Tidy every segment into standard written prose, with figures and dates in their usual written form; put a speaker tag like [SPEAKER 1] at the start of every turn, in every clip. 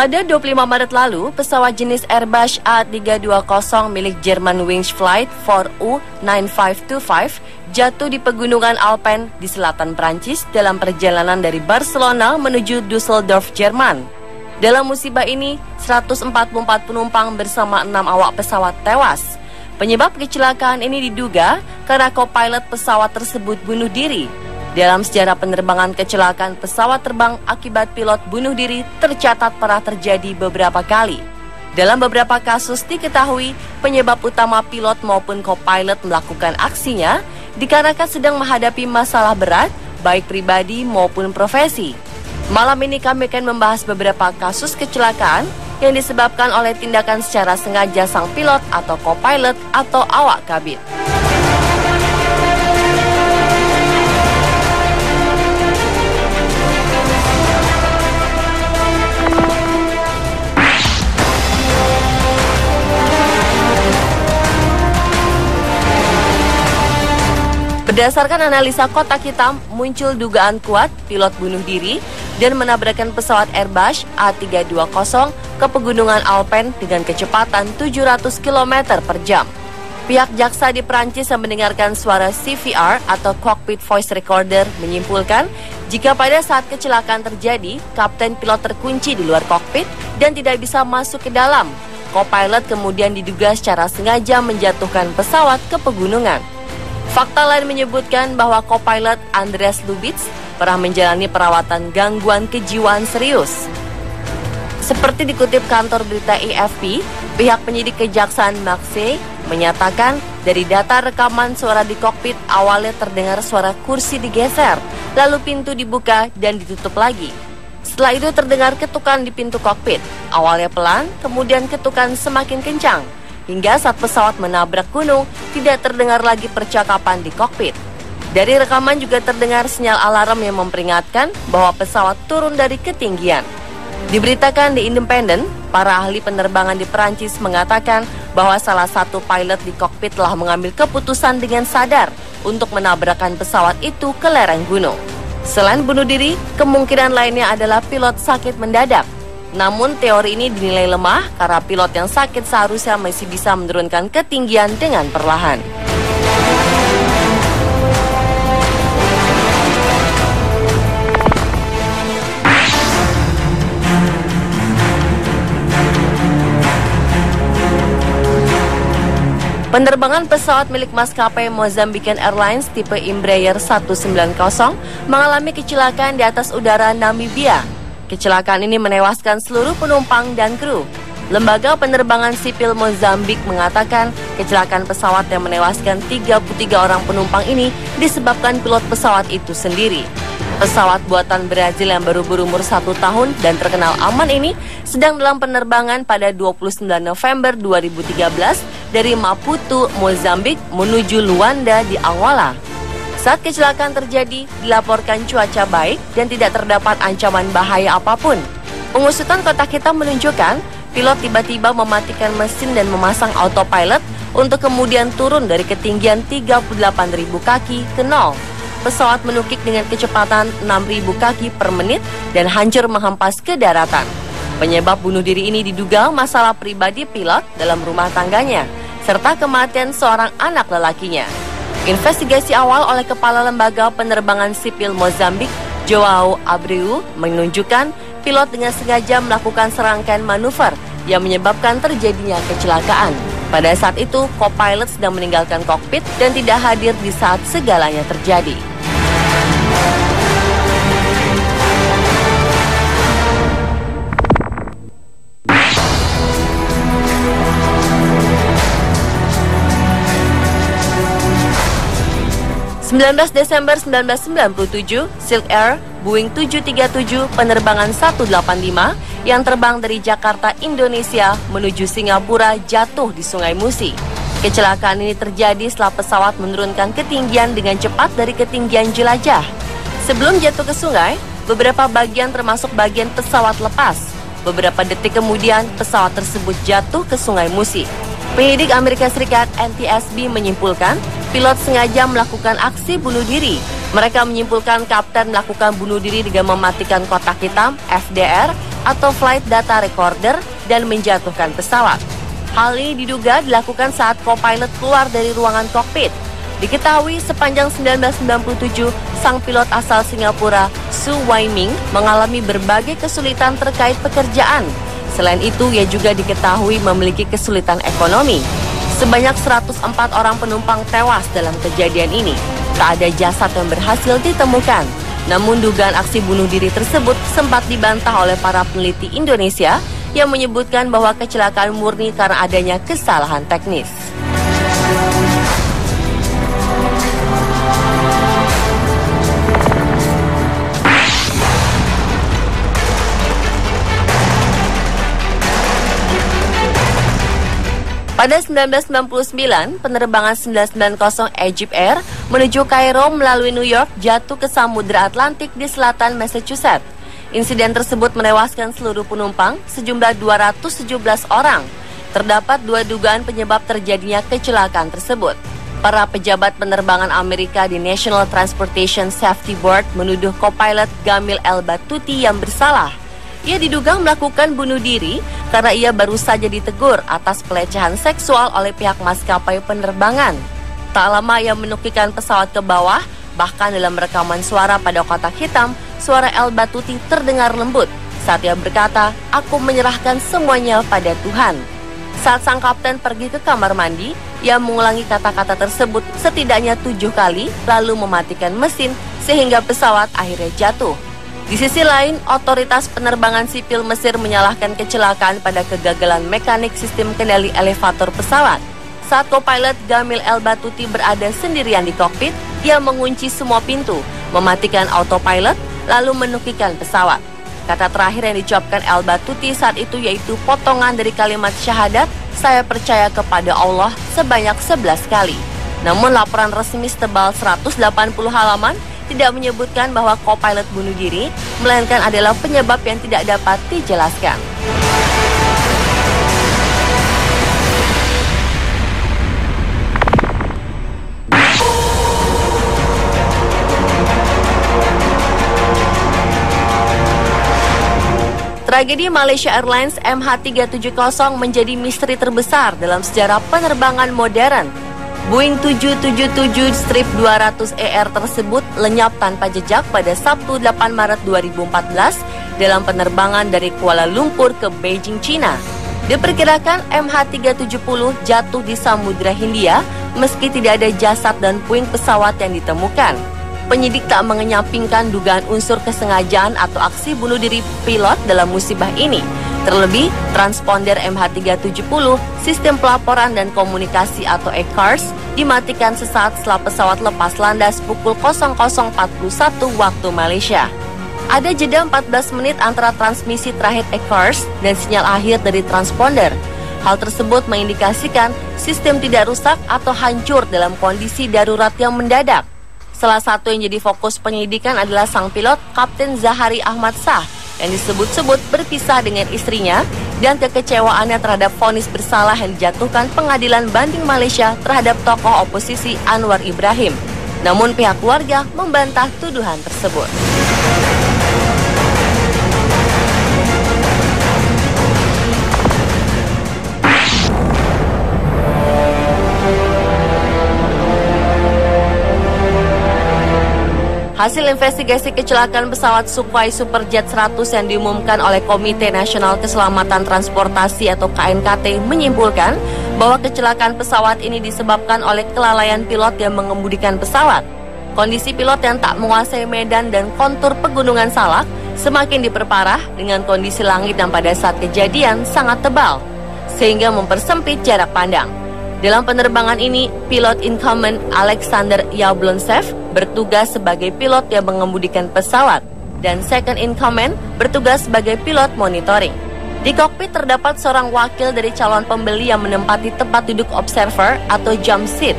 [SPEAKER 1] Pada 25 Maret lalu, pesawat jenis Airbus A320 milik Germanwings Flight 4U9525 jatuh di pegunungan Alpen di selatan Prancis dalam perjalanan dari Barcelona menuju Düsseldorf, Jerman. Dalam musibah ini, 144 penumpang bersama 6 awak pesawat tewas. Penyebab kecelakaan ini diduga karena co-pilot pesawat tersebut bunuh diri. Dalam sejarah penerbangan, kecelakaan pesawat terbang akibat pilot bunuh diri tercatat pernah terjadi beberapa kali. Dalam beberapa kasus diketahui penyebab utama pilot maupun co-pilot melakukan aksinya dikarenakan sedang menghadapi masalah berat, baik pribadi maupun profesi. Malam ini kami akan membahas beberapa kasus kecelakaan yang disebabkan oleh tindakan secara sengaja sang pilot atau co-pilot atau awak kabin. Berdasarkan analisa kotak hitam, muncul dugaan kuat pilot bunuh diri dan menabrakkan pesawat Airbus A320 ke pegunungan Alpen dengan kecepatan 700 km per jam. Pihak jaksa di Prancis yang mendengarkan suara CVR atau Cockpit Voice Recorder menyimpulkan jika pada saat kecelakaan terjadi, kapten pilot terkunci di luar kokpit dan tidak bisa masuk ke dalam. Co-pilot kemudian diduga secara sengaja menjatuhkan pesawat ke pegunungan. Fakta lain menyebutkan bahwa co-pilot Andreas Lubitz pernah menjalani perawatan gangguan kejiwaan serius. Seperti dikutip kantor berita AFP, pihak penyidik kejaksaan Marseille menyatakan dari data rekaman suara di kokpit awalnya terdengar suara kursi digeser, lalu pintu dibuka dan ditutup lagi. Setelah itu terdengar ketukan di pintu kokpit, awalnya pelan, kemudian ketukan semakin kencang. Hingga saat pesawat menabrak gunung, tidak terdengar lagi percakapan di kokpit. Dari rekaman juga terdengar sinyal alarm yang memperingatkan bahwa pesawat turun dari ketinggian. Diberitakan di Independent, para ahli penerbangan di Perancis mengatakan bahwa salah satu pilot di kokpit telah mengambil keputusan dengan sadar untuk menabrakkan pesawat itu ke lereng gunung. Selain bunuh diri, kemungkinan lainnya adalah pilot sakit mendadak. Namun teori ini dinilai lemah karena pilot yang sakit seharusnya masih bisa menurunkan ketinggian dengan perlahan. Penerbangan pesawat milik maskapai Mozambican Airlines tipe Embraer 190 mengalami kecelakaan di atas udara Namibia. Kecelakaan ini menewaskan seluruh penumpang dan kru. Lembaga penerbangan sipil Mozambik mengatakan kecelakaan pesawat yang menewaskan 33 orang penumpang ini disebabkan pilot pesawat itu sendiri. Pesawat buatan Brazil yang baru berumur 1 tahun dan terkenal aman ini sedang dalam penerbangan pada 29 November 2013 dari Maputo, Mozambik menuju Luanda di Angola. Saat kecelakaan terjadi, dilaporkan cuaca baik dan tidak terdapat ancaman bahaya apapun. Pengusutan kotak hitam menunjukkan pilot tiba-tiba mematikan mesin dan memasang autopilot untuk kemudian turun dari ketinggian 38.000 kaki ke nol. Pesawat menukik dengan kecepatan 6.000 kaki per menit dan hancur menghempas ke daratan. Penyebab bunuh diri ini diduga masalah pribadi pilot dalam rumah tangganya, serta kematian seorang anak lelakinya. Investigasi awal oleh Kepala Lembaga Penerbangan Sipil Mozambik, João Abreu, menunjukkan pilot dengan sengaja melakukan serangkaian manuver yang menyebabkan terjadinya kecelakaan. Pada saat itu, co-pilot sedang meninggalkan kokpit dan tidak hadir di saat segalanya terjadi. 19 Desember 1997, Silk Air Boeing 737 penerbangan 185 yang terbang dari Jakarta, Indonesia menuju Singapura jatuh di Sungai Musi. Kecelakaan ini terjadi setelah pesawat menurunkan ketinggian dengan cepat dari ketinggian jelajah. Sebelum jatuh ke sungai, beberapa bagian termasuk bagian pesawat lepas. Beberapa detik kemudian, pesawat tersebut jatuh ke Sungai Musi. Penyidik Amerika Serikat NTSB menyimpulkan pilot sengaja melakukan aksi bunuh diri Mereka menyimpulkan kapten melakukan bunuh diri dengan mematikan kotak hitam FDR atau Flight Data Recorder dan menjatuhkan pesawat. Hal ini diduga dilakukan saat co-pilot keluar dari ruangan kokpit. Diketahui sepanjang 1997, sang pilot asal Singapura, Su Wai-ming, mengalami berbagai kesulitan terkait pekerjaan. Selain itu, ia juga diketahui memiliki kesulitan ekonomi. Sebanyak 104 orang penumpang tewas dalam kejadian ini. Tak ada jasad yang berhasil ditemukan. Namun dugaan aksi bunuh diri tersebut sempat dibantah oleh para peneliti Indonesia yang menyebutkan bahwa kecelakaan murni karena adanya kesalahan teknis. Pada 1999, penerbangan 990 Egypt Air menuju Kairo melalui New York jatuh ke Samudra Atlantik di selatan Massachusetts. Insiden tersebut menewaskan seluruh penumpang, sejumlah 217 orang. Terdapat 2 dugaan penyebab terjadinya kecelakaan tersebut. Para pejabat penerbangan Amerika di National Transportation Safety Board menuduh co-pilot Gamil El Battuti yang bersalah. Ia diduga melakukan bunuh diri karena ia baru saja ditegur atas pelecehan seksual oleh pihak maskapai penerbangan. Tak lama ia menukikan pesawat ke bawah, bahkan dalam rekaman suara pada kotak hitam, suara El Battuti terdengar lembut saat ia berkata, "Aku menyerahkan semuanya pada Tuhan." Saat sang kapten pergi ke kamar mandi, ia mengulangi kata-kata tersebut setidaknya 7 kali, lalu mematikan mesin sehingga pesawat akhirnya jatuh. Di sisi lain, otoritas penerbangan sipil Mesir menyalahkan kecelakaan pada kegagalan mekanik sistem kendali elevator pesawat. Saat co-pilot Gamil El Battuti berada sendirian di kokpit, ia mengunci semua pintu, mematikan autopilot, lalu menukikan pesawat. Kata terakhir yang diucapkan El Battuti saat itu yaitu potongan dari kalimat syahadat, "Saya percaya kepada Allah," sebanyak 11 kali. Namun laporan resmi setebal 180 halaman tidak menyebutkan bahwa co-pilot bunuh diri, melainkan adalah penyebab yang tidak dapat dijelaskan. Tragedi Malaysia Airlines MH370 menjadi misteri terbesar dalam sejarah penerbangan modern. Boeing 777-200ER tersebut lenyap tanpa jejak pada Sabtu 8 Maret 2014 dalam penerbangan dari Kuala Lumpur ke Beijing, China. Diperkirakan MH370 jatuh di Samudra Hindia meski tidak ada jasad dan puing pesawat yang ditemukan. Penyidik tak mengenyampingkan dugaan unsur kesengajaan atau aksi bunuh diri pilot dalam musibah ini. Terlebih, transponder MH370, sistem pelaporan dan komunikasi atau ECARS, dimatikan sesaat setelah pesawat lepas landas pukul 00.41 waktu Malaysia. Ada jeda 14 menit antara transmisi terakhir ECARS dan sinyal akhir dari transponder. Hal tersebut mengindikasikan sistem tidak rusak atau hancur dalam kondisi darurat yang mendadak. Salah satu yang jadi fokus penyidikan adalah sang pilot, Kapten Zahari Ahmad Shah, yang disebut-sebut berpisah dengan istrinya dan kekecewaannya terhadap vonis bersalah yang dijatuhkan Pengadilan Banding Malaysia terhadap tokoh oposisi Anwar Ibrahim. Namun pihak keluarga membantah tuduhan tersebut. Hasil investigasi kecelakaan pesawat Sukhoi Superjet 100 yang diumumkan oleh Komite Nasional Keselamatan Transportasi atau KNKT menyimpulkan bahwa kecelakaan pesawat ini disebabkan oleh kelalaian pilot yang mengemudikan pesawat. Kondisi pilot yang tak menguasai medan dan kontur pegunungan Salak semakin diperparah dengan kondisi langit yang pada saat kejadian sangat tebal, sehingga mempersempit jarak pandang. Dalam penerbangan ini, pilot incumbent Alexander Yablonsev bertugas sebagai pilot yang mengemudikan pesawat dan second in command bertugas sebagai pilot monitoring. Di kokpit terdapat seorang wakil dari calon pembeli yang menempati tempat duduk observer atau jump seat.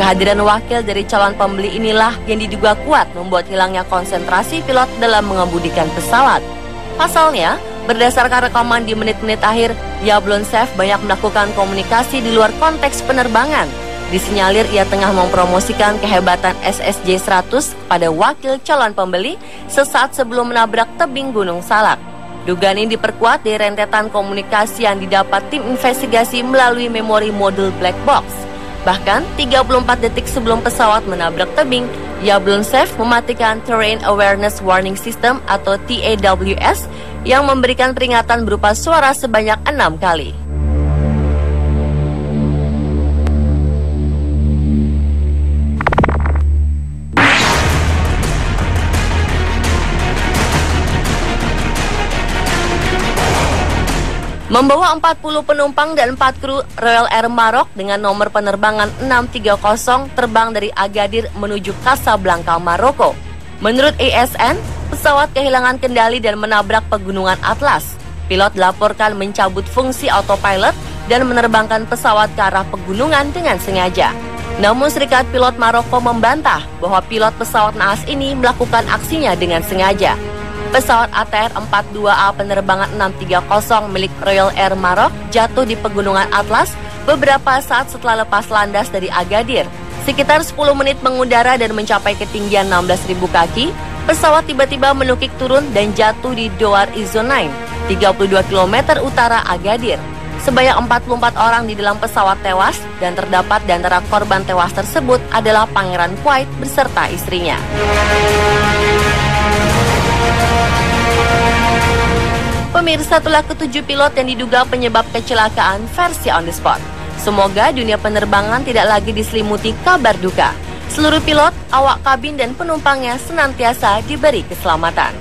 [SPEAKER 1] Kehadiran wakil dari calon pembeli inilah yang diduga kuat membuat hilangnya konsentrasi pilot dalam mengemudikan pesawat. Pasalnya, berdasarkan rekaman di menit-menit akhir, Yablonsev banyak melakukan komunikasi di luar konteks penerbangan. Disinyalir ia tengah mempromosikan kehebatan SSJ-100 kepada wakil calon pembeli sesaat sebelum menabrak tebing Gunung Salak. Dugaan ini diperkuat dari rentetan komunikasi yang didapat tim investigasi melalui memori modul black box. Bahkan 34 detik sebelum pesawat menabrak tebing, Yablonsev mematikan Terrain Awareness Warning System atau TAWS yang memberikan peringatan berupa suara sebanyak 6 kali. Membawa 40 penumpang dan 4 kru, Royal Air Maroc dengan nomor penerbangan 630 terbang dari Agadir menuju Casablanca, Maroko. Menurut ASN, pesawat kehilangan kendali dan menabrak pegunungan Atlas. Pilot dilaporkan mencabut fungsi autopilot dan menerbangkan pesawat ke arah pegunungan dengan sengaja. Namun Serikat Pilot Maroko membantah bahwa pilot pesawat naas ini melakukan aksinya dengan sengaja. Pesawat ATR 42A penerbangan 630 milik Royal Air Maroc jatuh di pegunungan Atlas beberapa saat setelah lepas landas dari Agadir. Sekitar 10 menit mengudara dan mencapai ketinggian 16.000 kaki, pesawat tiba-tiba menukik turun dan jatuh di Douar Izonain, 32 km utara Agadir. Sebanyak 44 orang di dalam pesawat tewas dan terdapat di antara korban tewas tersebut adalah Pangeran Kuwait beserta istrinya. Pemirsa, itulah ke-7 pilot yang diduga penyebab kecelakaan versi on the spot. Semoga dunia penerbangan tidak lagi diselimuti kabar duka. Seluruh pilot, awak kabin dan penumpangnya senantiasa diberi keselamatan.